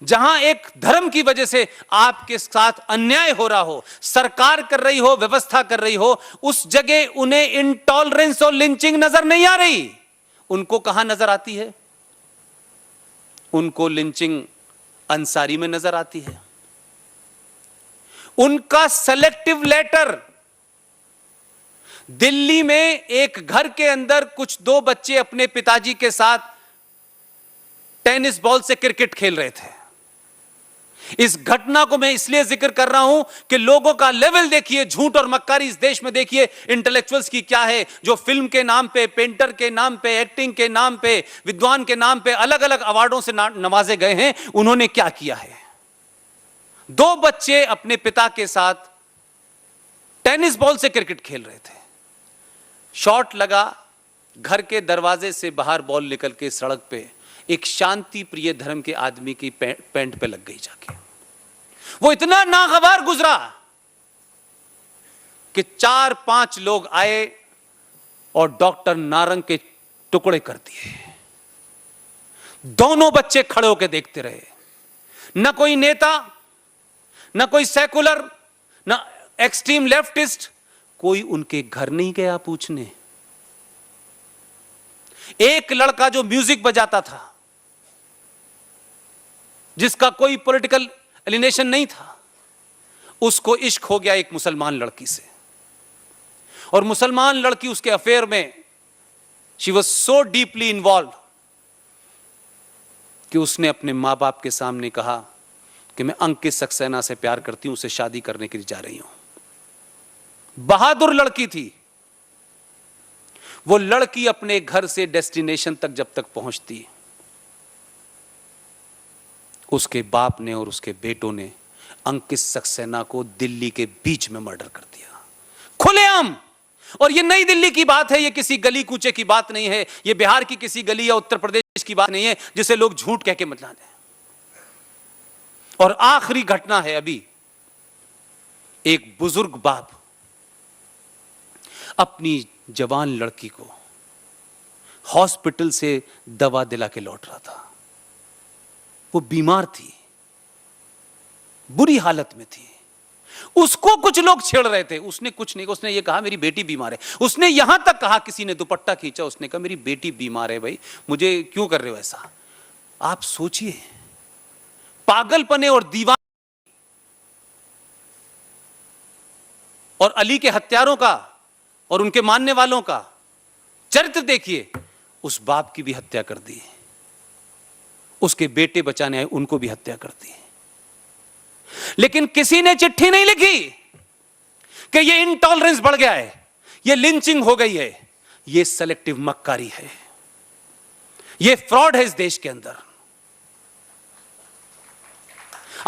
जहां एक धर्म की वजह से आपके साथ अन्याय हो रहा हो, सरकार कर रही हो, व्यवस्था कर रही हो, उस जगह उन्हें इंटॉलरेंस और लिंचिंग नजर नहीं आ रही। उनको कहां नजर आती है? उनको लिंचिंग अंसारी में नजर आती है। उनका सेलेक्टिव लेटर, दिल्ली में एक घर के अंदर कुछ दो बच्चे अपने पिताजी के साथ टेनिस बॉल से क्रिकेट खेल रहे थे। इस घटना को मैं इसलिए जिक्र कर रहा हूं कि लोगों का लेवल देखिए, झूठ और मक्कारी इस देश में देखिए इंटेलेक्चुअल्स की क्या है, जो फिल्म के नाम पे, पेंटर के नाम पे, एक्टिंग के नाम पे, विद्वान के नाम पे अलग अलग अवार्डों से नवाजे गए हैं। उन्होंने क्या किया है? दो बच्चे अपने पिता के साथ टेनिस बॉल से क्रिकेट खेल रहे थे। शॉट लगा, घर के दरवाजे से बाहर बॉल निकल के सड़क पे एक शांति प्रिय धर्म के आदमी की पैंट पे लग गई जाके। वो इतना नागवार गुजरा कि 4-5 लोग आए और डॉक्टर नारंग के टुकड़े कर दिए। दोनों बच्चे खड़े होकर देखते रहे। न कोई नेता, न कोई सेकुलर, न एक्सट्रीम लेफ्टिस्ट, कोई उनके घर नहीं गया पूछने। एक लड़का जो म्यूजिक बजाता था, जिसका कोई पॉलिटिकल एलिनेशन नहीं था, उसको इश्क हो गया एक मुसलमान लड़की से, और मुसलमान लड़की उसके अफेयर में she was so deeply involve कि उसने अपने मां बाप के सामने कहा कि मैं अंकित सक्सेना से प्यार करती हूं, उसे शादी करने के लिए जा रही हूं। बहादुर लड़की थी वो। लड़की अपने घर से डेस्टिनेशन तक जब तक पहुंचती, उसके बाप ने और उसके बेटों ने अंकित सक्सेना को दिल्ली के बीच में मर्डर कर दिया, खुलेआम। और ये नई दिल्ली की बात है, ये किसी गली कूचे की बात नहीं है, ये बिहार की किसी गली या उत्तर प्रदेश की बात नहीं है जिसे लोग झूठ कह के मतला दें। और आखिरी घटना है अभी, एक बुजुर्ग बाप अपनी जवान लड़की को हॉस्पिटल से दवा दिला के लौट रहा था। वो बीमार थी, बुरी हालत में थी। उसको कुछ लोग छेड़ रहे थे, उसने कुछ नहीं, उसने ये कहा मेरी बेटी बीमार है। उसने यहां तक कहा, किसी ने दुपट्टा खींचा, उसने कहा मेरी बेटी बीमार है, भाई मुझे क्यों कर रहे हो ऐसा? आप सोचिए, पागलपने और दीवान और अली के हत्यारों का और उनके मानने वालों का चरित्र देखिए। उस बाप की भी हत्या कर दी, उसके बेटे बचाने आए उनको भी हत्या कर दी। लेकिन किसी ने चिट्ठी नहीं लिखी कि ये इंटॉलरेंस बढ़ गया है, ये लिंचिंग हो गई है, ये सेलेक्टिव मक्कारी है, ये फ्रॉड है इस देश के अंदर।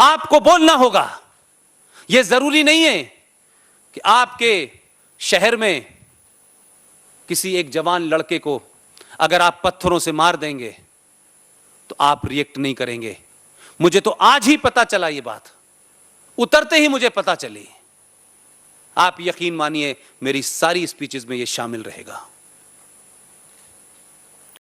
आपको बोलना होगा। यह जरूरी नहीं है कि आपके शहर में किसी एक जवान लड़के को अगर आप पत्थरों से मार देंगे तो आप रिएक्ट नहीं करेंगे। मुझे तो आज ही पता चला, ये बात उतरते ही मुझे पता चली। आप यकीन मानिए मेरी सारी स्पीचेस में यह शामिल रहेगा।